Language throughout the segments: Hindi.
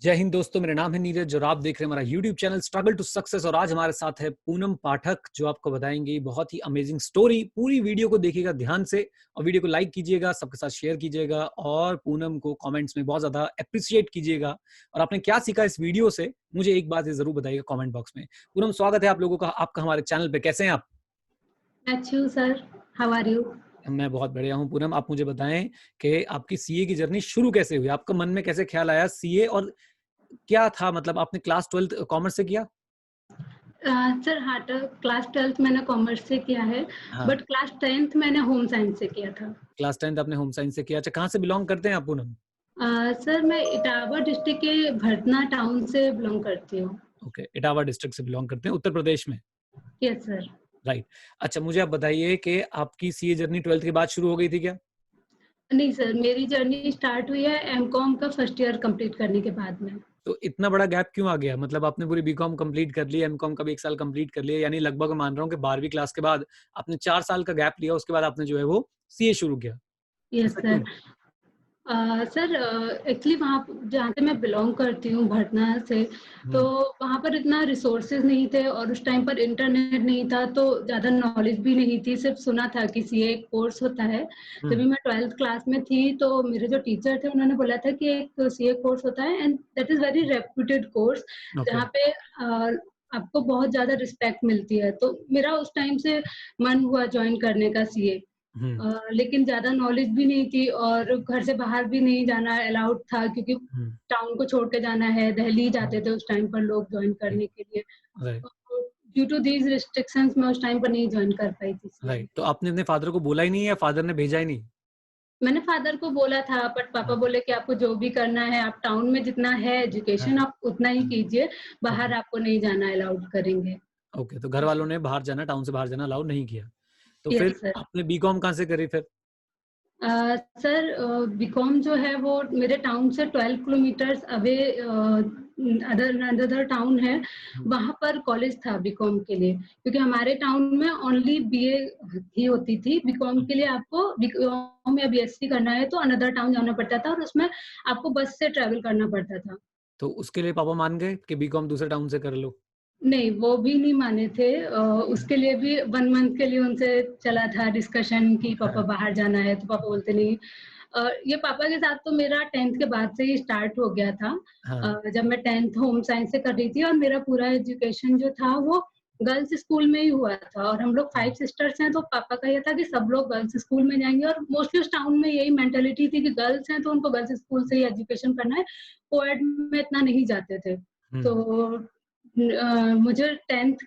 जय हिंद दोस्तों, मेरा नाम है नीरज और आप देख रहे हैं हमारा YouTube channel struggle to success. और आज हमारे साथ है पूनम पाठक जो आपको बताएंगी बहुत ही अमेजिंग स्टोरी। पूरी वीडियो को देखिएगा ध्यान से और वीडियो को लाइक कीजिएगा, सबके साथ शेयर कीजिएगा और पूनम को कमेंट्स में बहुत ज्यादा अप्रिशिएट कीजिएगा। और आपने क्या सीखा इस वीडियो से मुझे एक बात जरूर बताइएगा कॉमेंट बॉक्स में। पूनम, स्वागत है आप लोगों का आपका हमारे चैनल पे। कैसे हैं आप? अच्छी हूँ सर। How are you? मैं बहुत बढ़िया हूँ। पूनम, आप मुझे बताएं कि आपकी सीए की जर्नी शुरू कैसे हुई, आपका मन में कैसे ख्याल आया सीए, और क्या था, मतलब आपने क्लास 12 कॉमर्स से किया? सर हाँ, क्लास 12th मैंने कॉमर्स से किया है, हाँ, बट क्लास 10th मैंने होम साइंस से किया था। क्लास 10 आपने होम साइंस से किया। अच्छा, कहाँ से बिलोंग करते हैं आप पूनम? सर मैं इटावा डिस्ट्रिक्ट के भरतना टाउन से बिलोंग करती हूँ। ओके, इटावा डिस्ट्रिक्ट से बिलोंग करते हैं, उत्तर प्रदेश में। Yes sir. राइट। अच्छा, मुझे आप बताइए कि आपकी सीए जर्नी 12th के बाद शुरू हो गई थी क्या? नहीं सर, मेरी जर्नी स्टार्ट हुई है एमकॉम का फर्स्ट ईयर कंप्लीट करने के बाद में। तो इतना बड़ा गैप क्यों आ गया? मतलब आपने पूरी बीकॉम कंप्लीट कर ली, एमकॉम का भी 1 साल कंप्लीट कर लिया, यानी लगभग मान रहा हूँ कि 12वीं क्लास के बाद आपने 4 साल का गैप लिया, उसके बाद आपने जो है वो सीए शुरू किया। यस ऐसा क्यों? सर। सर एक्चुअली वहाँ जहाँ से मैं बिलॉन्ग करती हूँ भटना से, तो हुँ, वहाँ पर इतना रिसोर्सेज नहीं थे और उस टाइम पर इंटरनेट नहीं था, तो ज़्यादा नॉलेज भी नहीं थी। सिर्फ सुना था कि सीए एक कोर्स होता है। हुँ, जब भी मैं 12th क्लास में थी तो मेरे जो टीचर थे उन्होंने बोला था कि एक सीए कोर्स होता है and that is very reputed course, okay. जहाँ पे आपको बहुत ज़्यादा रिस्पेक्ट मिलती है। तो मेरा उस टाइम से मन हुआ जॉइन करने का सीए। हुँ, लेकिन ज़्यादा नॉलेज भी नहीं थी और घर से बाहर भी नहीं जाना अलाउड था, क्योंकि हुँ, टाउन को छोड़ के जाना है, दिल्ली हुँ, जाते थे उस टाइम पर लोग जॉइन राइट, करने के लिए। Right, due to these restrictions मैं उस टाइम पर नहीं जॉइन कर पाई थी सीए। राइट। तो आपने अपने फादर को बोला ही नहीं या फादर ने भेजा ही नहीं? मैंने फादर को बोला था, बट पापा हाँ, बोले कि आपको जो भी करना है, आप टाउन में जितना है हाँ, एजुकेशन आप उतना ही हाँ, कीजिए, ओके, बाहर आपको नहीं जाना अलाउड करेंगे। ओके। तो घर वालों ने बाहर जाना, टाउन से बाहर जाना अलाउ नहीं किया। तो यस फिर सर। आपने बीकॉम कहाँ से करी फिर? सर बीकॉम जो है वो मेरे टाउन से 12 kilometres away other another town है, हुँ, वहाँ पर कॉलेज था बीकॉम के लिए। क्योंकि हमारे टाउन में ओनली बीए ही होती थी, बीकॉम हुँ। के लिए आपको बीकॉम या बीएससी करना है तो अनदर टाउन जाना पड़ता था और उसमें आपको बस से ट्रैवल करना पड़ता था। तो उसके लिए पापा मान गए कि बीकॉम दूसरे टाउन से कर लो? नहीं, वो भी नहीं माने थे। हाँ, उसके लिए भी 1 मंथ के लिए उनसे चला था डिस्कशन कि पापा हाँ, बाहर जाना है, तो पापा बोलते नहीं। ये पापा के साथ तो मेरा 10th के बाद से ही स्टार्ट हो गया था। हाँ, जब मैं 10th होम साइंस से कर रही थी और मेरा पूरा एजुकेशन जो था वो गर्ल्स स्कूल में ही हुआ था और हम लोग 5 हाँ, सिस्टर्स हैं, तो पापा का ये था कि सब लोग गर्ल्स स्कूल में जाएँगे और मोस्टली उस टाउन में यही मेंटालिटी थी कि गर्ल्स हैं तो उनको गर्ल्स स्कूल से ही एजुकेशन करना है, कोएड में इतना नहीं जाते थे। हुँ, तो मुझे 10th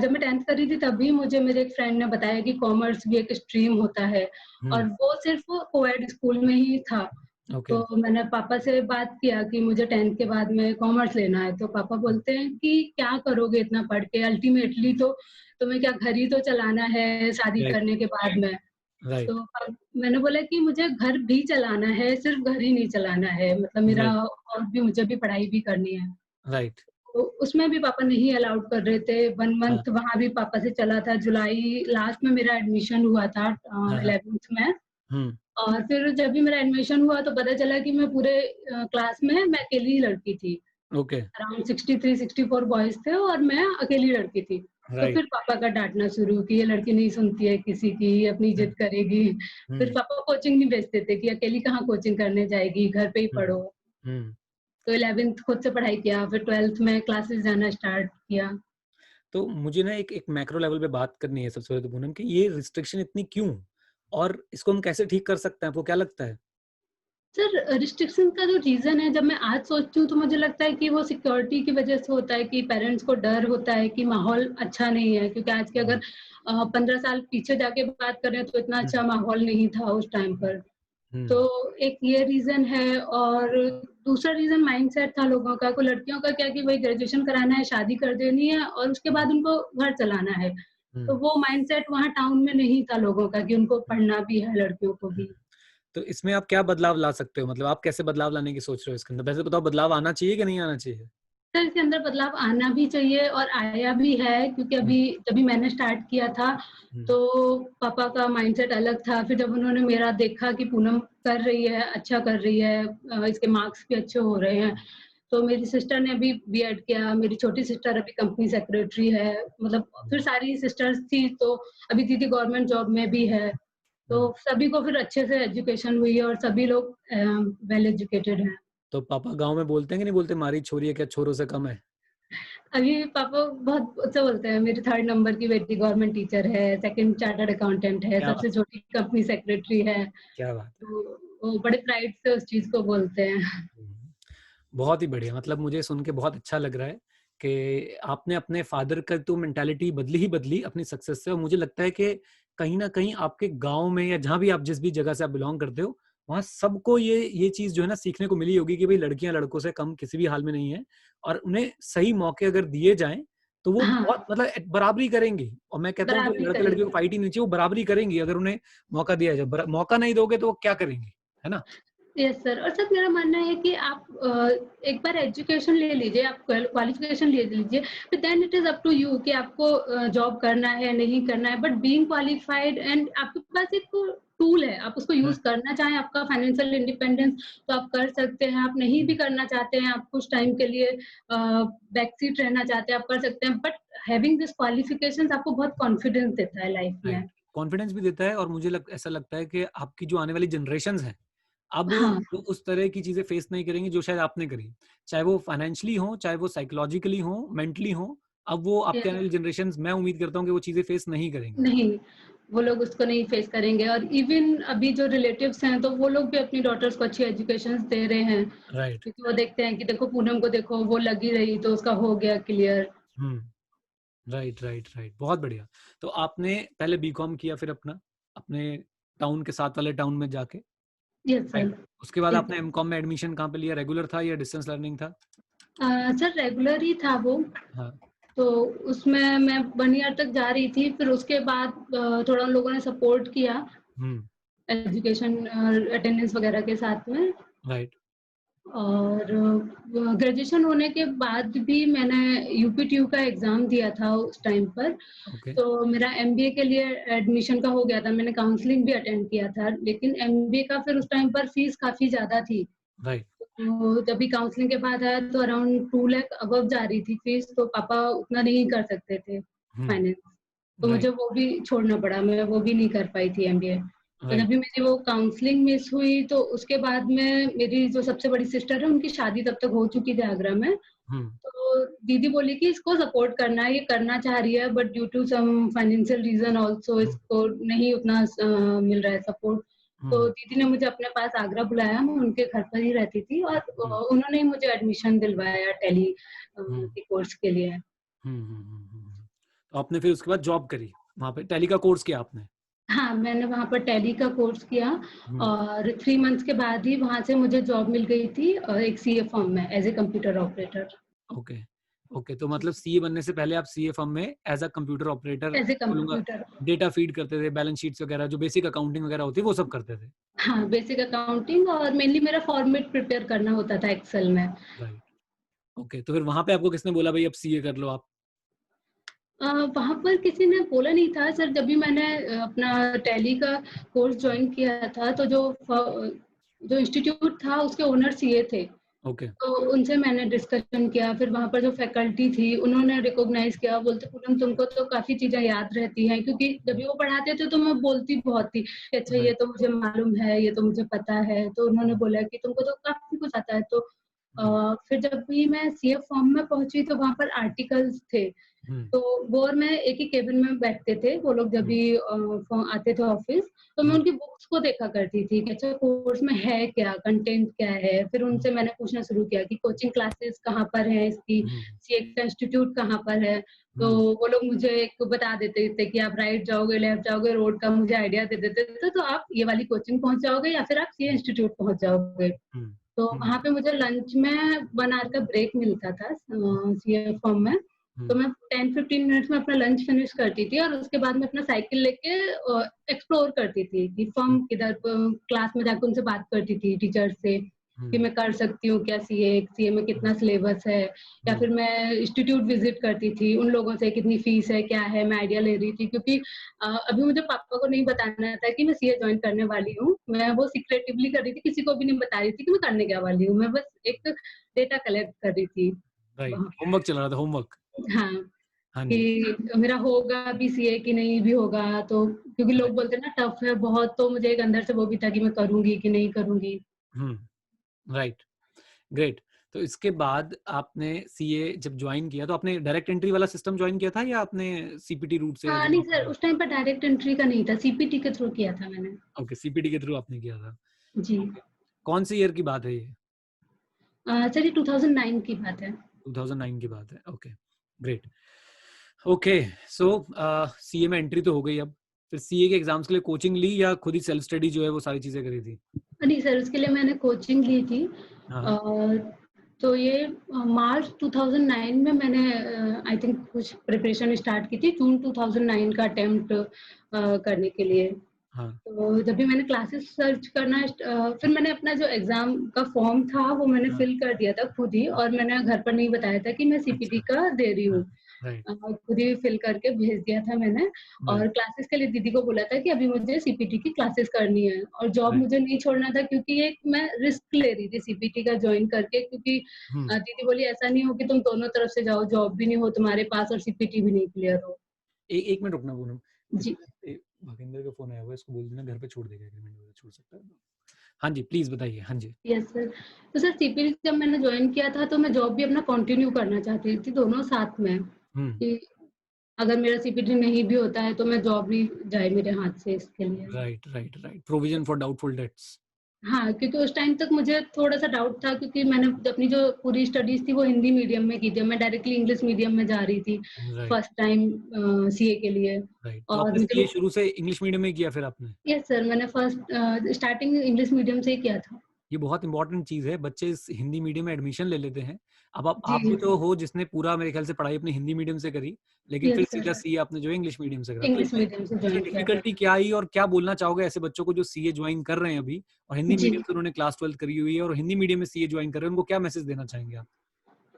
जब मैं 10th कर रही थी तभी मुझे मेरे एक फ्रेंड ने बताया कि कॉमर्स भी एक स्ट्रीम होता है हुँ, और वो सिर्फ़ कोएड स्कूल में ही था। ओके, तो मैंने पापा से बात किया कि मुझे 10th के बाद में कॉमर्स लेना है, तो पापा हुँ, बोलते हैं कि क्या करोगे इतना पढ़ के? अल्टीमेटली तो तुम्हें क्या घर ही तो चलाना है शादी राइट, करने के बाद में। राइट, तो मैंने बोला कि मुझे घर भी चलाना है, सिर्फ़ घर ही नहीं चलाना है, मतलब मेरा राइट, और भी मुझे भी पढ़ाई भी करनी है। राइट, तो उसमें भी पापा नहीं अलाउड कर रहे थे। 1 हाँ, मंथ वहाँ भी पापा से चला था, जुलाई लास्ट में मेरा एडमिशन हुआ था हाँ, हाँ, 11th में। हुँ, और फिर जब भी मेरा एडमिशन हुआ तो पता चला कि मैं पूरे क्लास में मैं अकेली ही लड़की थी। ओके, अराउंड 63-64 बॉयज़ थे और मैं अकेली लड़की थी। तो राइट, फिर पापा का डाँटना शुरू कि ये लड़की नहीं सुनती है किसी की, अपनी हुँ, जिद करेगी। फिर हुँ, पापा कोचिंग नहीं भेजते थे कि अकेली कहाँ कोचिंग करने जाएगी, घर पे ही हुँ, पढ़ो। हुँ। तो 11th खुद से पढ़ाई किया, फिर 12th में क्लासेस जाना स्टार्ट किया। तो मुझे ना एक एक मैक्रो लेवल पे बात करनी है सबसे पहले तो पूनम, कि ये रिस्ट्रिक्शन इतनी क्यों? और इसको हम कैसे ठीक कर सकते हैं? आपको क्या लगता है? सर रिस्ट्रिक्शन का जो रीज़न है, जब मैं आज सोचती हूँ तो मुझे लगता है कि वो सिक्योरिटी की वज़ह से होता है कि पेरेंट्स को डर होता है कि माहौल अच्छा नहीं है, क्योंकि आज के अगर हुँ, 15 साल पीछे जाके बात करें तो इतना हुँ, अच्छा माहौल नहीं था उस टाइम हुँ, पर। तो हुँ, एक ये रीज़न है और दूसरा रीज़न माइंडसेट था लोगों का। को लड़कियों का क्या कि वही ग्रेजुएशन कराना है, शादी कर देनी है और उसके हुँ, बाद उनको घर चलाना है। तो हुँ, वो माइंडसेट वहाँ टाउन में नहीं था लोगों का कि उनको पढ़ना भी है लड़कियों को हुँ। भी। तो इसमें आप क्या बदलाव ला सकते हो? मतलब आप कैसे बदलाव लाने की सोच रहे हो इसके अंदर? वैसे बताओ, बदलाव आना चाहिए कि नहीं आना चाहिए? सर इसके अंदर बदलाव आना भी चाहिए और आया भी है, क्योंकि हुँ, अभी जभी मैंने स्टार्ट किया था हुँ, तो पापा का माइंडसेट अलग था। फिर जब उन्होंने मेरा देखा कि पूनम कर रही है, अच्छा कर रही है, इसके मार्क्स भी अच्छे हो रहे हैं, तो मेरी सिस्टर ने अभी बीएड किया, मेरी छोटी सिस्टर अभी कंपनी सेक्रेटरी है, मतलब फिर सारी सिस्टर्स थी, तो अभी दीदी गवर्नमेंट जॉब में भी है। तो हुँ। सभी को फिर अच्छे से एजुकेशन हुई है और सभी लोग वेल एजुकेटेड हैं। तो पापा गाँव में बोलते हैं कि नहीं बोलते, मारी छोरी है क्या छोरों से कम है? अभी पापा बहुत अच्छा बोलते हैं, मेरी 3rd नंबर की बेटी गवर्नमेंट टीचर है, 2nd चार्टर्ड अकाउंटेंट है, क्या बात सबसे छोटी कंपनी सेक्रेटरी है। क्या बात है! तो वो बड़े प्राइड से उस चीज़ को बोलते हैं। हुँ। बहुत ही बढ़िया, मतलब मुझे सुन के बहुत अच्छा लग रहा है कि आपने अपने फादर का तो मेंटालिटी बदली ही बदली अपनी सक्सेस से, और मुझे लगता है कि कहीं न कहीं आपके गाँव में या जहाँ भी आप जिस भी जगह से आप बिलॉन्ग करते हो, वहाँ सबको ये चीज़ जो है ना सीखने को मिली होगी कि भई लड़कियाँ लड़कों से कम किसी भी हाल में नहीं है, और उन्हें सही मौके अगर दिए जाएँ, तो वो हाँ, बहुत मतलब बराबरी करेंगी, और मैं कहता हूँ कि बराबरी लड़के-लड़की को करेंगे। फाइट ही नहीं चाहिए, वो बराबरी करेंगी अगर उन्हें मौका दिया जाए। मौका नहीं दोगे तो वो क्या करेंगी, है ना? यस सर, और सर मेरा मानना है कि आप एक बार एजुकेशन ले लीजिए, आप क्वालिफिकेशन ले लीजिए, फिर then it is up to you कि आपको जॉब करना है, नहीं करना है। बट बीइंग क्वालिफाइड एंड आपके पास एक टूल है, आप उसको हुँ, यूज़ करना चाहें, आपका फाइनेंशियल इंडिपेंडेंस तो आप कर सकते हैं, आप नहीं भी हुँ, करना चाहते हैं, आप कुछ टाइम के लिए बैक सीट रहना चाहते हैं, आप कर सकते हैं। बट हैविंग दिस क्वालिफिकेशंस आपको बहुत कॉन्फिडेंस देता है लाइफ राइट। में। कॉन्फिडेंस भी देता है, और मुझे ऐसा लगता है कि आपकी जो आने वाली जनरेशंस हैं, अब हाँ, वो उस तरह की चीज़ें फेस नहीं करेंगी जो शायद आपने करी। चाहे वो फाइनेंशियली हो, चाहे वो साइकोलॉजिकली हो, मेंटली हो, अब वो आपके आने यस। वाली जनरेशंस, मैं उम्मीद करता हूँ कि वो चीज़ें फेस नहीं करेंगी। नहीं, वो लोग उसको नहीं फेस करेंगे और इवन अभी जो रिलेटिव्स हैं, तो वो लोग भी अपनी डॉटर्स को अच्छी एजुकेशंस दे रहे हैं। राइट। क्योंकि वो देखते हैं कि देखो पूनम को देखो वो लगी रही तो उसका हो गया क्लियर। हुँ। Right, right, right. बहुत बढ़िया। तो आपने पहले बीकॉम किया, फिर अपने टाउन के साथ वाले टाउन में जाके, यस सर। राइट? उसके बाद यस आपने एमकॉम में एडमिशन कहाँ पे लिया? रेगुलर था या डिस्टेंस लर्निंग था? सर रेगुलर ही था वो, हाँ। तो उसमें मैं 1 ईयर तक जा रही थी, फिर उसके बाद थोड़ा उन लोगों ने सपोर्ट किया हुँ। एजुकेशन अटेंडेंस वगैरह के साथ में। राइट। और ग्रेजुएशन होने के बाद भी मैंने यूपीटीयू का एग्ज़ाम दिया था उस टाइम पर। ओके। तो मेरा एमबीए के लिए एडमिशन का हो गया था, मैंने काउंसलिंग भी अटेंड किया था, लेकिन एमबीए का फिर उस टाइम पर फीस काफ़ी ज़्यादा थी। राइट। तो जब भी काउंसलिंग के बाद आया तो अराउंड 2 लाख अबव जा रही थी फीस, तो पापा उतना नहीं कर सकते थे हुँ। फाइनेंस। तो मुझे राइट। वो भी छोड़ना पड़ा, मैं वो भी नहीं कर पाई थी एमबीए। तो जब भी राइट। मेरी वो काउंसलिंग मिस हुई तो उसके बाद में मेरी जो सबसे बड़ी सिस्टर है उनकी शादी तब तक हो चुकी थी आगरा में। हुँ। तो दीदी बोली कि इसको सपोर्ट करना है, ये करना चाह रही है but due to some financial reason also हुँ। इसको नहीं उतना मिल रहा है सपोर्ट। तो हुँ। दीदी ने मुझे अपने पास आगरा बुलाया, मैं उनके घर पर ही रहती थी और हुँ। उन्होंने ही मुझे एडमिशन दिलवाया टैली हुँ। के कोर्स के लिए। हुँ, हुँ, हुँ, हुँ। तो आपने फिर उसके बाद जॉब करी, वहाँ पे टैली का कोर्स किया आपने? हाँ, मैंने वहाँ पर टैली का कोर्स किया हुँ। और 3 मंथ्स के बाद ही वहाँ से मुझे जॉब मिल गई थी एक सीए फर्म में as a computer operator. Okay. Okay, तो मतलब सीए बनने से पहले आप सीए फर्म में as a computer operator, as a बोलूँगा, कंप्यूटर। डेटा फीड करते थे, बैलेंस शीट्स वगैरह जो बेसिक अकाउंटिंग वगैरह होती है, वो सब करते थे। हाँ, बेसिक अकाउंटिंग और मेनली मेरा फॉर्मेट प्रिपेयर करना होता था एक्सेल में। राइट। ओके, तो फिर वहाँ पे आपको किसने बोला भई अब सीए कर लो आप? वहाँ पर किसी ने बोला नहीं था सर, जब भी मैंने अपना टैली का कोर्स जॉइन किया था तो जो इंस्टीट्यूट था उसके ओनर सीए थे। ओके। तो उनसे मैंने डिस्कशन किया, फिर वहाँ पर जो फैकल्टी थी उन्होंने रिकॉग्नाइज़ किया, बोलते पूनम तुमको तो काफ़ी चीज़ें याद रहती हैं क्योंकि जब भी हुँ। वो पढ़ाते थे तो मैं बोलती बहुत थी कि अच्छा ये राइट। तो मुझे मालूम है, ये तो मुझे पता है। तो उन्होंने हुँ। बोला कि तुमको तो काफ़ी कुछ आता है। तो हुँ। फिर जब भी मैं सीए फॉर्म में पहुँची तो वहाँ पर आर्टिकल्स थे। हुँ। तो वो और मैं एक ही केबिन में बैठते थे, वो लोग जब हुँ। भी आते थे ऑफ़िस, तो मैं हुँ। उनकी बुक्स को देखा करती थी कि अच्छा कोर्स में है क्या, कंटेंट क्या है? फिर हुँ। उनसे मैंने पूछना शुरू किया कि कोचिंग क्लासेस कहाँ पर हैं इसकी, हुँ। सीए का इंस्टीट्यूट कहाँ पर है? तो हुँ। वो लोग मुझे एक बता देते थे कि आप राइट जाओगे, लेफ्ट जाओगे, रोड का मुझे आइडिया दे देते थे, तो आप ये वाली कोचिंग पहुँच जाओगे या फिर आप सीए इंस्टीट्यूट पहुँच जाओगे। हुँ। तो हुँ। वहाँ पे मुझे लंच में 1 आवर का ब्रेक मिलता था सीए फॉर्म में। तो हुँ। मैं 10-15 मिनट्स में अपना लंच फिनिश करती थी और उसके बाद मैं अपना साइकिल लेके एक्सप्लोर करती थी कि हुँ। फर्म किधर क्लास में जाके उनसे बात करती थी टीचर से। कि मैं कर सकती हूँ क्या सीए में कितना सिलेबस है, या फिर मैं इंस्टीट्यूट विजिट करती थी, उन लोगों से कितनी फीस है, क्या है, मैं आइडिया ले रही थी क्योंकि अभी मुझे पापा को नहीं बताना था कि मैं सीए ज्वाइन करने वाली हूँ। मैं वो सीक्रेटिवली कर रही थी, किसी को भी नहीं बता रही थी कि मैं करने क्या वाली हूँ। मैं बस एक डेटा कलेक्ट कर रही थी राइट, वहाँ। होमवर्क चल रहा था, होमवर्क। हाँ, हाँ जी। कि मेरा होगा भी सीए कि नहीं भी होगा, तो क्योंकि लोग बोलते हैं ना टफ है बहुत, तो मुझे एक अंदर से वो भी था कि मैं करूँगी कि नहीं करूँगी। Right, great. तो इसके बाद आपने सीए जब ज्वाइन किया तो आपने डायरेक्ट एंट्री वाला सिस्टम ज्वाइन किया था या आपने सीपीटी रूट से हाँ, जो नहीं सर, आपका? उस टाइम पर डायरेक्ट एंट्री का नहीं था, सीपीटी के थ्रू किया था मैंने। ओके, सीपीटी के थ्रू आपने किया था। जी। ओके, कौन सी ईयर की बात है ये? सर ये 2009 की बात है। 2009 की बात है। Okay, great. ओके, सो सीए में एंट्री तो हो गई। अब फिर सीए के एग्जाम्स के लिए कोचिंग ली या खुद ही सेल्फ स्टडी जो है वो सारी चीजें करी थी? नहीं सर, उसके लिए मैंने कोचिंग ली थी। हाँ, अ, तो ये मार्च 2009 में मैंने आई थिंक कुछ प्रिपरेशन स्टार्ट की थी, जून 2009 का अटेम्प्ट करने के लिए। हाँ, तो जब भी मैंने क्लासेस सर्च करना फिर मैंने अपना जो एग्जाम का फॉर्म था वो मैंने हाँ, फिल कर दिया था खुद ही, और मैंने घर पर नहीं बताया था कि मैं सीपीटी अच्छा, का दे रही हाँ, हूँ। राइट, खुद ही फिल करके भेज दिया था मैंने, और राइट, क्लासेस के लिए दीदी को बोला था कि अभी मुझे सीपीटी की क्लासेस करनी है, और जॉब राइट, मुझे नहीं छोड़ना था क्योंकि ये मैं रिस्क ले रही थी सीपीटी का ज्वाइन करके, क्योंकि हम्म। दीदी बोली ऐसा नहीं हो कि तुम दोनों तरफ से जाओ, जॉब भी नहीं हो तुम्हारे पास और सीपीटी भी नहीं क्लियर हो। एक मिनट रुकना पूनम, जी। भागेंद्र का फोन आया हुआ है, इसको बोल देना घर पे छोड़ देगा, एग्रीमेंट वगैरह छोड़ सकता है तो। हाँ जी, प्लीज बताइए। हाँ जी। Yes sir. तो सर सीपीटी जब मैंने ज्वाइन किया था तो मैं जॉब भी अपना कंटिन्यू करना चाहती थी, दोनों साथ में, हम्म। कि अगर मेरा सीपीटी नहीं भी होता है तो मैं जॉब भी जाए मेरे हाथ से, इसके लिए। Right, right, right, provision for doubtful debts. हाँ, क्योंकि उस टाइम तक मुझे थोड़ा-सा डाउट था, क्योंकि मैंने अपनी जो पूरी स्टडीज़ थी वो हिंदी मीडियम में की थी। मैं डायरेक्टली इंग्लिश मीडियम में जा रही थी राइट, फर्स्ट टाइम सीए के लिए। राइट, तो और आपने मुझे सीए शुरू से इंग्लिश मीडियम में किया फिर आपने? यस सर, मैंने फर्स्ट स्टार्टिंग इंग्लिश मीडियम से ही किया था। ये बहुत इंपॉर्टेंट चीज है, बच्चे इस हिंदी मीडियम में एडमिशन ले लेते हैं। अब आप जी, भी तो हो जिसने पूरा मेरे ख्याल से पढ़ाई अपनी हिंदी मीडियम से करी, लेकिन फिर यस सीधा सर, सीए आपने जो है इंग्लिश मीडियम से करा। तो इंग्लिश इसमें मीडियम से इसमें जॉइन किया था। डिफिकल्टी क्या आई और क्या बोलना चाहोगे ऐसे बच्चों को जो सीए ज्वाइन कर रहे हैं अभी और हिंदी जी। मीडियम से उन्होंने क्लास 12 करी हुई है और हिंदी मीडियम में सीए ज्वाइन कर रहे हैं, उनको क्या मैसेज देना चाहेंगे आप?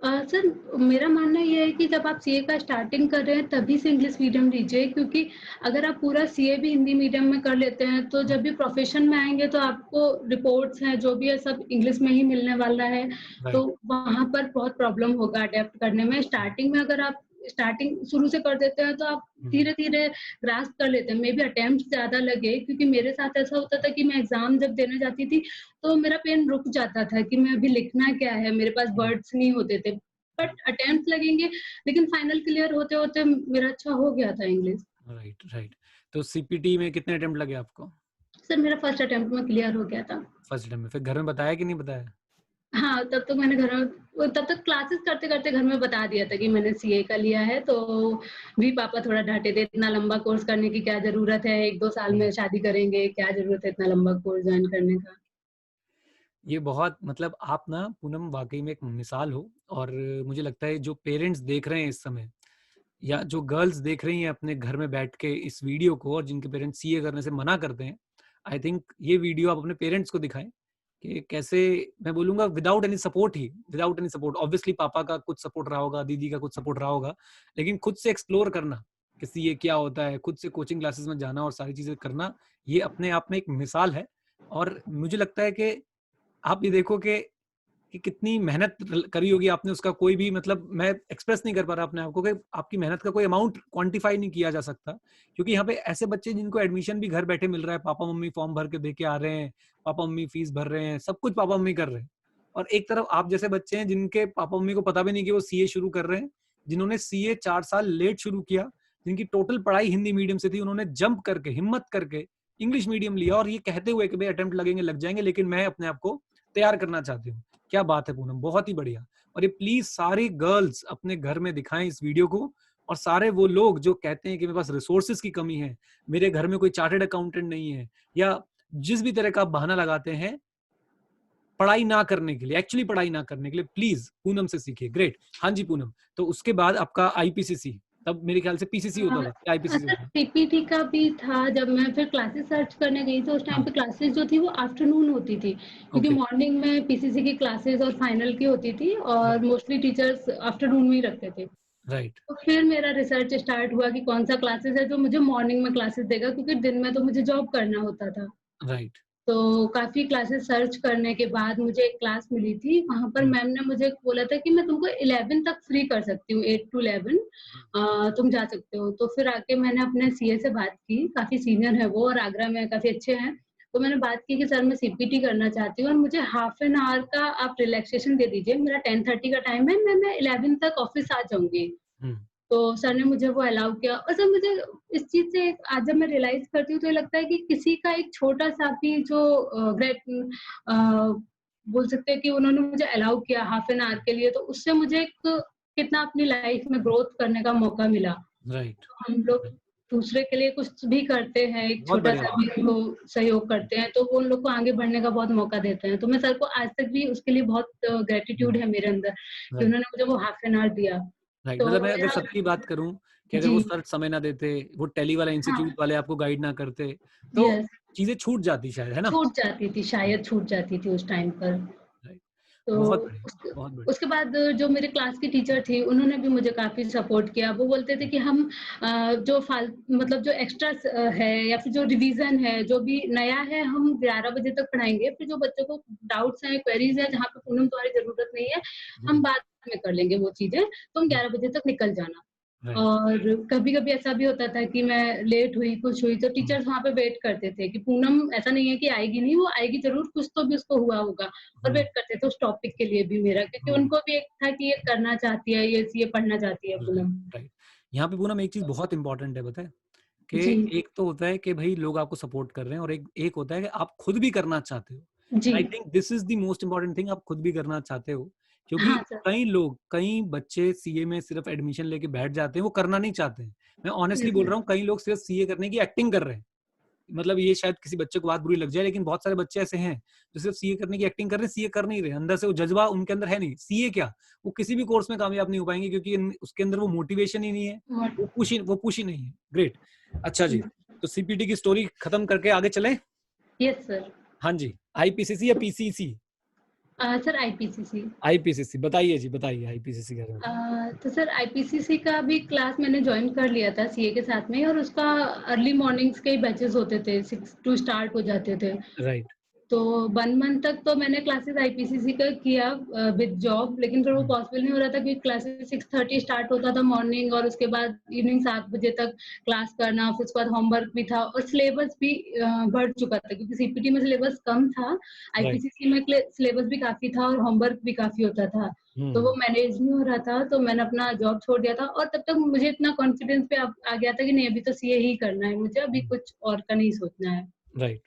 सर, मेरा मानना ये है कि जब आप सीए का स्टार्टिंग कर रहे हैं तभी से इंग्लिश मीडियम लीजिए, क्योंकि अगर आप पूरा सीए भी हिंदी मीडियम में कर लेते हैं तो जब भी प्रोफेशन में आएँगे तो आपको रिपोर्ट्स हैं, जो भी है सब इंग्लिश में ही मिलने वाला है। तो राइट। वहाँ पर बहुत प्रॉब्लम होगा अडैप्ट करने में। स्टार्टिंग में अगर आप स्टार्टिंग शुरू से कर देते हैं तो आप धीरे-धीरे ग्रास्प कर लेते हैं। मेबी अटेम्प्ट्स ज़्यादा लगे, क्योंकि मेरे साथ ऐसा होता था कि मैं एग्ज़ाम जब देने जाती थी तो मेरा पेन रुक जाता था कि मैं अभी लिखना क्या है, मेरे पास वर्ड्स नहीं होते थे। बट अटेम्प्ट्स लगेंगे, लेकिन फाइनल क्लियर होते-होते मेरा अच्छा हो गया था इंग्लिश। Right, right. तो सीपीटी में कितने अटेम्प्ट लगे आपको? सर मेरा फर्स्ट अटेम्प्ट में क्लियर हो गया था। फर्स्ट अटेम्प्ट में? फिर घर में बताया कि नहीं बताया? हाँ, तब तक मैंने घर में तब तक क्लासेस करते-करते घर में बता दिया था कि मैंने सीए का लिया है, तो भी पापा थोड़ा डाँटे थे, इतना लंबा कोर्स करने की क्या ज़रूरत है, 1-2 साल में शादी करेंगे, क्या ज़रूरत है इतना लंबा कोर्स जॉइन करने का। ये बहुत मतलब आप ना पूनम वाकई में एक मिसाल हो और मुझे लगता है जो पेरेंट्स देख रहे हैं इस समय या जो गर्ल्स देख रही हैं अपने घर में बैठ के इस वीडियो को और जिनके पेरेंट्स सीए करने से मना करते हैं, आई थिंक ये वीडियो आप अपने पेरेंट्स को दिखाएं कि कैसे, मैं बोलूंगा विदाउट एनी सपोर्ट ही, विदाउट एनी सपोर्ट, ऑब्वियसली पापा का कुछ सपोर्ट रहा होगा, दीदी का कुछ सपोर्ट रहा होगा, लेकिन खुद से एक्सप्लोर करना कि सीए क्या होता है, खुद से कोचिंग क्लासेस में जाना और सारी चीजें करना, ये अपने आप में एक मिसाल है। और मुझे लगता है कि आप ये देखो कि कितनी मेहनत करी होगी आपने, उसका कोई भी मतलब मैं एक्सप्रेस नहीं कर पा रहा अपने आप को कि आपकी मेहनत का कोई अमाउंट क्वांटिफाई नहीं किया जा सकता, क्योंकि यहाँ पे ऐसे बच्चे जिनको एडमिशन भी घर बैठे मिल रहा है, पापा मम्मी फॉर्म भर के दे के आ रहे हैं, पापा मम्मी फीस भर रहे हैं, सब कुछ पापा मम्मी कर रहे हैं, और एक तरफ आप जैसे बच्चे हैं जिनके पापा मम्मी को पता भी नहीं कि वो सीए शुरू कर रहे हैं, जिन्होंने सीए 4 साल लेट शुरू किया, जिनकी टोटल पढ़ाई हिंदी मीडियम से थी, उन्होंने जंप करके हिम्मत करके इंग्लिश मीडियम लिया और ये कहते हुए कि भाई अटेम्प्ट लगेंगे लग जाएंगे, लेकिन मैं अपने आप को तैयार करना चाहती हूँ। क्या बात है पूनम, बहुत ही बढ़िया। और ये प्लीज सारी गर्ल्स अपने घर में दिखाएं इस वीडियो को, और सारे वो लोग जो कहते हैं कि मेरे पास रिसोर्सेज की कमी है, मेरे घर में कोई चार्टर्ड अकाउंटेंट नहीं है, या जिस भी तरह का आप बहाना लगाते हैं पढ़ाई ना करने के लिए, एक्चुअली पढ़ाई ना करने के लिए, प्लीज पूनम से सीखिए। ग्रेट। हाँ जी पूनम, तो उसके बाद आपका आईपीसीसी तब मेरे ख्याल से पीसीसी होता था या आईपीसीसी सर होता था। पीपीटी का भी था। जब मैं फिर क्लासेस सर्च करने गई तो उस टाइम हाँ, पे क्लासेस जो थी वो आफ्टरनून होती थी, क्योंकि ओके, मॉर्निंग में पीसीसी की क्लासेस और फाइनल की होती थी और राइट, मोस्टली टीचर्स आफ्टरनून में ही रखते थे। राइट, तो फिर मेरा रिसर्च स्टार्ट हुआ कि कौन-सा क्लासेस है जो मुझे मॉर्निंग में क्लासेस देगा, क्योंकि दिन में तो मुझे जॉब करना होता था। राइट, तो काफ़ी क्लासेस सर्च करने के बाद मुझे एक क्लास मिली थी, वहाँ पर हुँ, मैम ने मुझे बोला था कि मैं तुमको 11 तक फ्री कर सकती हूँ, 8 टू 11 हुँ, तुम जा सकते हो। तो फिर आके मैंने अपने सीए से बात की, काफ़ी सीनियर है वो और आगरा में काफ़ी अच्छे हैं। तो मैंने बात की कि सर मैं सीपीटी करना चाहती हूँ और मुझे हाफ एन आवर का आप रिलैक्सेशन दे दीजिए, मेरा 10:30 का टाइम है, मैं 11 तक ऑफ़िस आ जाऊँगी। हुँ, तो सर ने मुझे वो अलाउ किया और सर मुझे इस चीज़ से आज जब मैं रियलाइज़ करती हूँ तो ये लगता है कि किसी का एक छोटा-सा भी जो अ, बोल सकते हैं कि उन्होंने मुझे अलाउ किया हाफ एन आवर के लिए, तो उससे मुझे एक कितना अपनी लाइफ़ में ग्रोथ करने का मौका मिला। राइट, हम लोग राइट, दूसरे के लिए कुछ भी करते हैं, एक बहुत बढ़िया छोटा-सा बात भी उनको सहयोग करते हैं, तो वो उन लोग को आगे बढ़ने का बहुत मौका देते हैं। तो मैं सर को आज तक भी उसके लिए बहुत है। ग्रैटिट्यूड है मेरे अंदर कि राइट, उन्होंने मुझे वो हाफ एन आवर दिया। राइट, तो मतलब मैं अगर मेरा सच्ची बात करूँ कि अगर वो जी, सर समय ना देते, वो टेली वाला हाँ, इंस्टीट्यूट वाले आपको गाइड ना करते, तो यस, चीज़ें छूट जाती शायद, है ना? छूट जाती थी, शायद छूट जाती थी उस टाइम पर। राइट, तो बहुत बढ़िया, उसके बहुत बढ़िया। उसके बाद जो मेरे क्लास की टीचर थी, उन्होंने भी मुझे काफ़ी सपोर्ट किया। वो बोलते थे हुँ, कि हम जो मतलब जो एक्स्ट्रा है या फिर जो रिवीज़न है, जो भी नया है, हम 11 बजे तक पढ़ाएँगे। फिर जो बच्चों को डाउट्स हैं, क्वेरीज़ हैं, जहाँ पे पूनम तुम्हारी ज़रूरत नहीं है, हम हुँ, बाद में कर लेंगे वो चीज़ें। तुम हुँ, 11 बजे तक निकल जाना। राइट, और कभी-कभी ऐसा भी होता था कि मैं लेट हुई, कुछ हुई, तो हुँ, टीचर्स वहाँ पे वेट करते थे कि पूनम ऐसा नहीं है कि आएगी नहीं, वो आएगी ज़रूर, कुछ तो भी उसको हुआ होगा और हुँ, वेट करते थे उस टॉपिक के लिए भी मेरा, क्योंकि हुँ, उनको भी एक था कि ये करना चाहती है, ये पढ़ना चाहती है राइट, पूनम। राइट। यहाँ पे पूनम एक चीज़ बहुत इम्पोर्टेंट है, पता है? कि जी, एक तो होता है कि भई लोग आपको सपोर्ट कर रहे हैं और एक एक होता है कि आप खुद भी करना चाहते हो। जी। And I think this is the most important thing, आप खुद भी करना चाहते हो। क्योंकि हाँ, सर। कई बच्चे सीए में सिर्फ़ एडमिशन लेके बैठ जाते हैं, वो करना नहीं चाहते हैं। मैं ऑनेस्टली यस, बोल सर। रहा हूँ, कई लोग सिर्फ़ सीए करने की एक्टिंग कर रहे हैं। मतलब ये शायद किसी बच्चे को बात बुरी लग जाए, लेकिन बहुत सारे बच्चे ऐसे हैं, जो सिर्फ़ सीए करने की एक्टिंग कर रहे हैं, सीए कर नहीं रहे। अंदर से वो जज़्बा उनके अंदर है नहीं। सीए क्या, वो किसी भी कोर्स में कामयाब नहीं हो पाएँगे क्योंकि उसके अंदर वो मोटिवेशन ही नहीं है, व्हाट वो पुश ही नहीं है। ग्रेट। अच्छा जी, जी। तो सीपीटी की स्टोरी खत्म करके आगे चलें? Yes, sir. हाँ जी, आईपीसीसी या पीसीसी? Sir IPCC. आईपीसीसी बताइए जी, बताइए आईपीसीसी के बारे में बताइए। तो सर आईपीसीसी का भी क्लास मैंने जॉइन कर लिया था सीए के साथ में और उसका अर्ली मॉर्निंग्स के ही बैचेज़ होते थे, 6 टू स्टार्ट हो जाते थे। राइट। तो 1 मंथ तक तो मैंने क्लासेस आईपीसीसी का किया विद जॉब, लेकिन फिर वो हुँ, पॉसिबल नहीं हो रहा था क्योंकि क्लासेस 6:30 स्टार्ट होता था मॉर्निंग और उसके बाद इवनिंग 7 बजे तक क्लास करना, फिर उसके बाद होमवर्क भी था और सिलेबस भी बढ़ चुका था क्योंकि सीपीटी में सिलेबस कम था, राइट। आईपीसीसी में सिलेबस भी काफ़ी था और होमवर्क भी काफ़ी होता था। तो वो हुँ, मैनेज नहीं हो रहा था, तो मैंने अपना जॉब छोड़ दिया था और तब तक मुझे इतना कॉन्फिडेंस भी आ गया था कि नहीं अभी तो सीए ही करना है मुझे, अभी हुँ, कुछ और का नहीं सोचना है। राइट,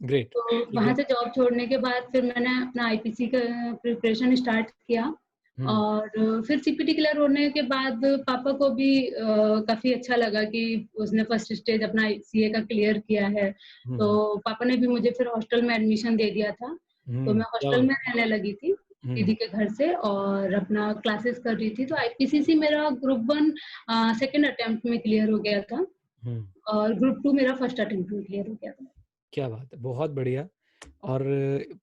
ग्रेट, तो ठीक वहाँ है। से जॉब छोड़ने के बाद फिर मैंने अपना आईपीसी का प्रिपरेशन स्टार्ट किया हुँ, और फिर सीपीटी क्लियर होने के बाद पापा को भी काफ़ी अच्छा लगा कि उसने फर्स्ट स्टेज अपना सीए का क्लियर किया है। तो हुँ, पापा ने भी मुझे फिर हॉस्टल में एडमिशन दे दिया था। तो हुँ, मैं क्या हॉस्टल बात में है। रहने लगी थी हुँ, दीदी के घर से और अपना क्लासेस कर रही थी। तो आईपीसीसी मेरा ग्रुप 1 सेकंड अटेम्प्ट में क्लियर हो गया था हुँ। और ग्रुप 2 मेरा फर्स्ट अटेम्प्ट में क्लियर हो गया था। क्या बात है! बहुत बढ़िया। और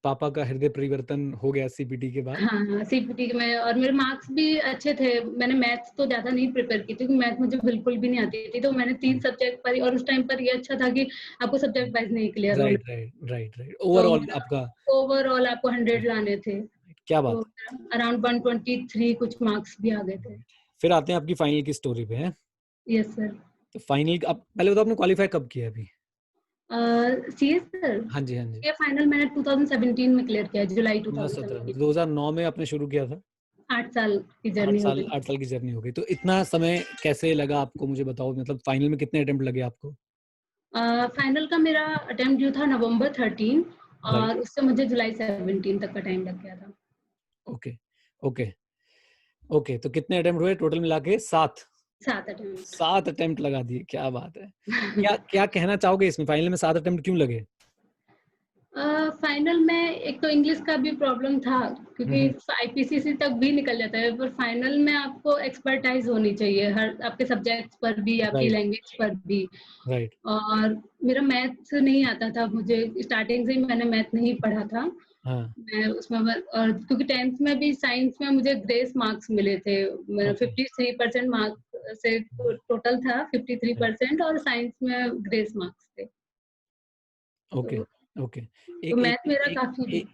पापा का हृदय परिवर्तन हो गया सीपीटी के बाद। हाँ, हाँ, सीपीटी में और मेरे मार्क्स भी अच्छे थे। मैंने मैथ्स तो ज़्यादा नहीं प्रिपेयर की थी क्योंकि मैथ मुझे बिल्कुल भी नहीं आती थी। तो मैंने 3 हुँ, सब्जेक्ट पर ही और उस टाइम पर ये अच्छा था कि आपको हुँ। सब्जेक्ट वाइज़ नहीं क्लियर होना। Right, right, right, right. तो ओवरऑल मेरा आपका ओवरऑल आपको 100 राइट, लाने थे। राइट, क्या तो बात अराउंड 123 कुछ मार्क्स भी आ गए है। थे। फिर आते हैं आपकी फाइनल की स्टोरी पे, हैं? Yes sir. तो फाइनल आप पहले बताओ आपने क्वालीफाई कब किया अभी? सीए सर, हाँ जी, हाँ जी। ये फाइनल मैंने 2017 में क्लियर किया, जुलाई 2017 में, 2017। 2009 में आपने शुरू किया था? 8 साल की 8 जर्नी हो साल गई। 8 साल की जर्नी हो गई। तो इतना समय कैसे लगा आपको मुझे बताओ, मतलब फाइनल में कितने अटेम्प्ट लगे आपको? फाइनल का मेरा अटेम्प्ट ड्यू था नवंबर 13 राइट, और उससे मुझे जुलाई 17 तक का टाइम लग गया था। Okay, okay, okay. तो कितने अटेम्प्ट हुए टोटल मिला के? 7? 7 अटेम्प्ट। 7 अटेम्प्ट लगा दिए, क्या बात है! क्या क्या कहना चाहोगे इसमें फाइनल में 7 अटेम्प्ट क्यों लगे? फाइनल में एक तो इंग्लिश का भी प्रॉब्लम था, क्योंकि हम्म। आईपीसीसी तक भी निकल जाता है, पर फाइनल में आपको एक्सपर्टाइज होनी चाहिए हर आपके सब्जेक्ट्स पर भी, आपकी राइट। लैंग्वेज पर भी। राइट। और मेरा मैथ्स नहीं आता था, मुझे स्टार्टिंग से ही मैंने मैथ नहीं पढ़ा था। हाँ। मैं उसमें और क्योंकि 10th में भी साइंस में मुझे ग्रेस मार्क्स मिले थे। मेरा ओके। 53% मार्क्स से टोटल था, 53% और साइंस में ग्रेस मार्क्स थे। ओके। तो ओके। तो एक एक मैथ मेरा एक काफ़ी एक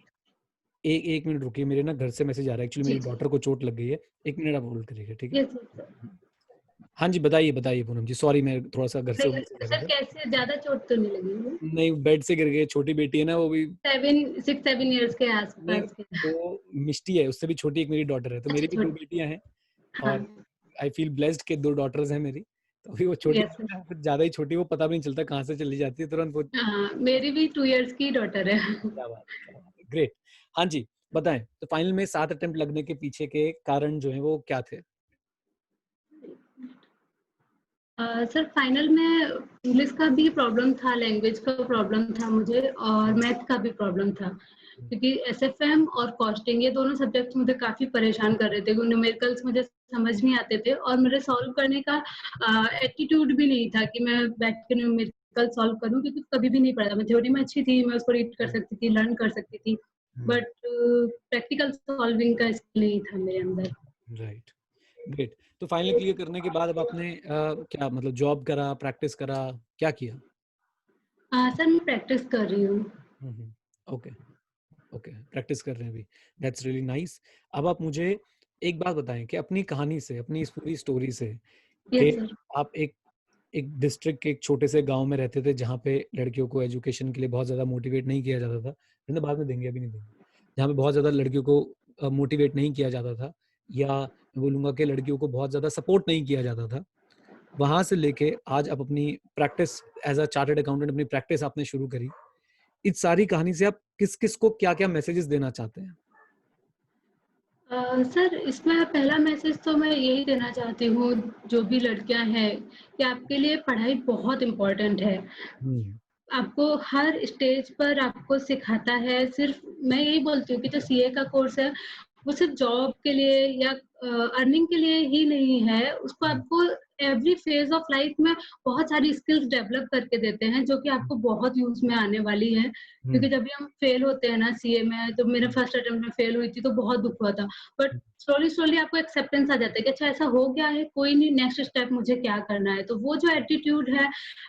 एक एक मिनट रुकिए, मेरे ना घर से मैसेज आ रहा है, एक्चुअली जी, मेरी जी। डॉटर को चोट लग गई है। 1 मिनट आप होल्ड करिएगा, ठीक है? Yes, yes. हाँ जी, बताइए, बताइए पूनम जी, सॉरी मैं थोड़ा-सा घर से नहीं, मैसेज आ सर रहा था। कैसे ज़्यादा चोट तो नहीं लगी है? नहीं, बेड से गिर गए, छोटी बेटी है ना वो भी। 6-7 इयर्स के नहीं, आस-पास के। वो मिष्टी है, उससे भी छोटी एक मेरी डॉटर है, तो अच्छा, मेरी भी 2 छोटी। बेटियाँ हैं। हाँ, और आई फील ब्लेस्ड कि 2 डॉटर्स हैं मेरी। तो अभी वो छोटी यस सर। कुछ ज़्यादा ही छोटी, वो पता भी नहीं चलता कहाँ से चली जाती है, तुरंत वो। हाँ, मेरी भी 2 इयर्स की डॉटर है। क्या बात है, क्या बात है, ग्रेट। हाँ जी, बताएँ, तो फाइनल में 7 अटेम्प्ट लगने के पीछे के कारण जो हैं वो क्या थे? सर फाइनल में इंग्लिश का भी प्रॉब्लम था, लैंग्वेज का प्रॉब्लम था मुझे और हुँ, मैथ का भी प्रॉब्लम था। हुँ, क्योंकि एसएफएम और कॉस्टिंग ये दोनों सब्जेक्ट्स मुझे काफ़ी परेशान कर रहे थे, क्योंकि न्यूमेरिकल्स मुझे समझ नहीं आते थे और मेरे सॉल्व करने का एटीट्यूड भी नहीं था कि मैं बैठ के न्यूमेरिकल सॉल्व करूँ, क्योंकि कभी भी नहीं पढ़ा था। मैं थ्योरी में अच्छी थी, मैं उसको रीड कर हुँ, सकती थी, लर्न कर सकती थी, हुँ, बट प्रैक्टिकल सॉल्विंग का स्किल नहीं था मेरे अंदर। Right, great. तो फाइनल क्लियर करने के बाद अब आपने क्या मतलब जॉब करा, प्रैक्टिस करा, क्या किया? सर मैं प्रैक्टिस कर रही हूँ। हुँ, हुँ, ओके, ओके, प्रैक्टिस कर रहे हैं अभी, दैट्स रियली नाइस। अब आप मुझे एक बात बताएँ कि अपनी कहानी से, अपनी इस पूरी स्टोरी से, कि यस सर। आप एक एक डिस्ट्रिक्ट के एक छोटे से गाँव में रहते थे, जहाँ पे लड़कियों को एजुकेशन के लिए बहुत ज़्यादा मोटिवेट नहीं किया जाता था। मतलब बाद में देंगे, अभी नहीं देंगे। जहाँ पे बहुत ज़्यादा लड़कियों को मोटिवेट नहीं किया जाता था, या मैं बोलूँगा कि लड़कियों को बहुत ज़्यादा सपोर्ट नहीं किया जाता था। वहाँ से लेके आज आप अपनी practice as a chartered accountant, अपनी प्रैक्टिस आपने शुरू करी। इस सारी कहानी से आप किस-किस को क्या-क्या मैसेजेस देना चाहते हैं? सर इसमें पहला मैसेज तो मैं यही देना चाहती हूँ, जो भी लड़कियाँ हैं, कि आपके लिए पढ़ाई बहुत इम्पोर्टेंट है। हुँ, आपको हर स्टेज पर आपको सिखाता है, सिर्फ़ मैं यही बोलती हूँ कि जो सीए का कोर्स है, वो सिर्फ़ जॉब के लिए या अर्निंग के लिए ही नहीं है, उसको हुँ, आपको एवरी फ़ेज़ ऑफ लाइफ़ में बहुत सारी स्किल्स डेवलप करके देते हैं, जो कि हुँ, आपको बहुत यूज़ में आने वाली हैं। हुँ, क्योंकि जब भी हम फेल होते हैं ना सीए में, जब मेरा हुँ, फर्स्ट अटेम्प्ट में फेल हुई थी, तो बहुत दुःख हुआ था। बट हुँ, स्लोली आपको एक्सेप्टेंस आ जाता है कि अच्छा ऐसा हो गया है, कोई नहीं, नेक्स्ट स्टेप मुझे क्या करना है। तो वो जो एटीट्यूड है,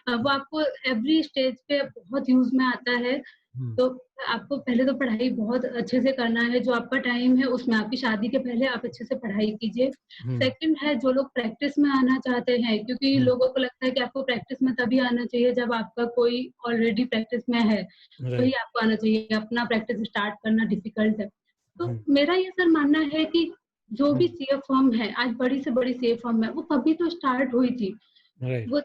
वो आपको एवरी स्टेज पे बहुत यूज़ में आता है। हुँ, तो आपको पहले तो पढ़ाई बहुत अच्छे से करना है, जो आपका टाइम है उसमें आपकी शादी के पहले आप अच्छे से पढ़ाई कीजिए। हुँ, सेकंड है, जो लोग प्रैक्टिस में आना चाहते हैं, क्योंकि हुँ, लोगों को लगता है कि आपको प्रैक्टिस में तभी आना चाहिए जब आपका कोई ऑलरेडी प्रैक्टिस में है, तभी राइट, आपको आना चाहिए, अपना प्रैक्टिस स्टार्ट करना डिफ़िकल्ट है। तो हुँ, मेरा ये सर मानना है कि जो हुँ, भी सीए फर्म है, आज बड़ी से बड़ी सीए फर्म है, वो कभी तो स्टार्ट हुई थी। राइट, वो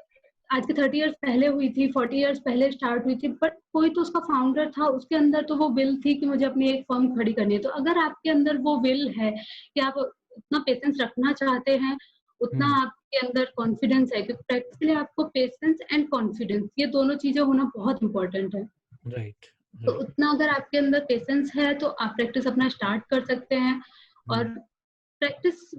आज के 30 इयर्स पहले हुई थी, 40 इयर्स पहले स्टार्ट हुई थी, बट कोई तो उसका फाउंडर था, उसके अंदर तो वो विल थी कि मुझे अपनी एक फर्म खड़ी करनी है। तो अगर आपके अंदर वो विल है कि आप उतना पेशेंस रखना चाहते हैं, उतना हुँ, आपके अंदर कॉन्फिडेंस है, क्योंकि प्रैक्टिस के लिए आपको पेशेंस एंड कॉन्फिडेंस ये दोनों चीज़ें होना बहुत इम्पोर्टेंट है। राइट, तो राइट, उतना अगर आपके अंदर पेशेंस है, तो आप प्रैक्टिस अपना स्टार्ट कर सकते हैं। हुँ, और प्रैक्टिस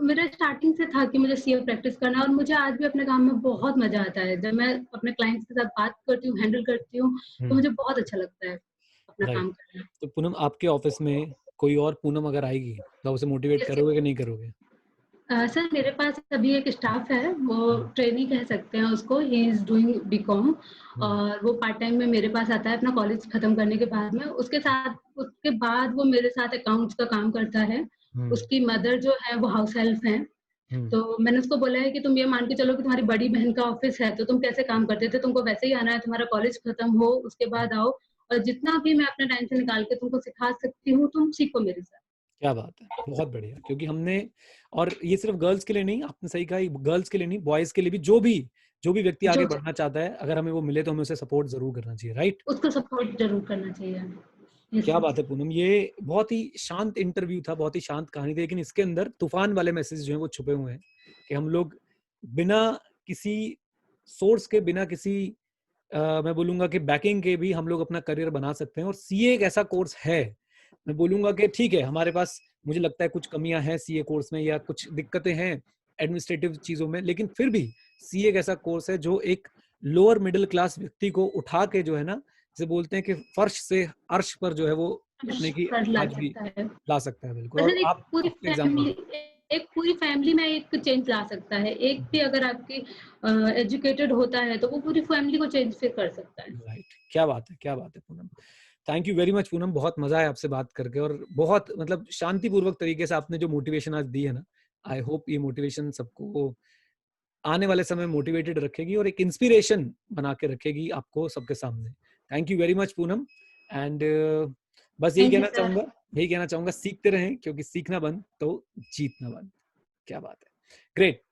मेरा स्टार्टिंग से था कि मुझे सीए प्रैक्टिस करना है और मुझे आज भी अपने काम में बहुत मज़ा आता है। जब मैं अपने क्लाइंट्स के साथ बात करती हूँ, हैंडल करती हूँ, तो हुँ, मुझे बहुत अच्छा लगता है अपना राइट। काम करना। तो पूनम, आपके ऑफ़िस में कोई और पूनम अगर आएगी, तो आप उसे मोटिवेट यस, करोगे कि नहीं करोगे? सर मेरे पास अभी एक स्टाफ है, वो हुँ, ट्रेनी कह सकते हैं उसको, ही इज़ डूइंग बीकॉम हुँ, और वो पार्ट टाइम में मेरे पास आता है अपना कॉलेज खत्म करने के बाद में। उसके बाद वो मेरे साथ अकाउंट्स का काम करता है। हुँ, उसकी मदर जो है वो हाउस हेल्प हैं। हुँ, तो मैंने उसको बोला है कि तुम ये मान के चलो कि तुम्हारी बड़ी बहन का ऑफ़िस है, तो तुम कैसे काम करते थे? तुमको वैसे ही आना है, तुम्हारा कॉलेज खत्म हो, उसके हुँ, बाद आओ और जितना भी मैं अपने टाइम से निकाल के तुमको सिखा सकती हूँ, तुम सीखो मेरे साथ। क्या बात है! बहुत बढ़िया, क्योंकि हमने, और ये सिर्फ़ गर्ल्स के लिए नहीं, आपने सही कहा, ये गर्ल्स के लिए नहीं, बॉयज़ के लिए भी, जो भी व्यक्ति जो आगे च बढ़ना चाहता है, अगर हमें वो मिले तो हमें उसे सपोर्ट ज़रूर करना चाहिए, राइट? उसको सपोर्ट ज़रूर करना चाहिए हमें। यस क्या सर। बात है पूनम! ये बहुत ही शांत इंटरव्यू था, बहुत ही शांत कहानी थी, लेकिन इसके अंदर तूफ़ान वाले मैसेज जो हैं वो छुपे हुए हैं, कि हम लोग बिना किसी सोर्स के, बिना किसी मैं बोलूँगा कि बैकिंग के भी हम लोग अपना करियर बना सकते हैं और सीए एक ऐसा कोर्स है, मैं बोलूँगा कि ठीक है, हमारे पास मुझे लगता है कुछ कमियाँ हैं सीए कोर्स में या कुछ दिक्कतें हैं एडमिनिस्ट्रेटिव चीज़ों में, लेकिन फिर भी सीए एक ऐसा कोर्स है जो एक लोअर मिडल क्लास व्यक्ति को उठा के जो है ना, जिसे बोलते हैं कि फर्श से अर्श पर जो है वो उठने की कर ला आज भी सकता है। ला सकता है, बिल्कुल। और मतलब आप आपके एग्ज़ाम्पल एक पूरी फैमिली में एक चेंज ला सकता है। एक भी अगर आपकी एजुकेटेड होता है तो वो पूरी फैमिली को चेंज फिर कर सकता है। राइट, क्या बात है, क्या बात है Poonam. Thank you very much Poonam, बहुत मज़ा आया आपसे बात करके और बहुत मतलब शांतिपूर्वक तरीके से आपने जो मोटिवेशन आज दी है ना, आई होप ये मोटिवेशन सबको आने वाले समय में मोटिवेटेड रखेगी और एक इंस्पिरेशन बना के रखेगी आपको सबके सामने। Thank you very much Poonam and बस थैंक यू सर। यही कहना चाहूँगा सीखते रहें क्योंकि सीखना बंद तो जीतना बंद। क्या बात है। ग्रेट।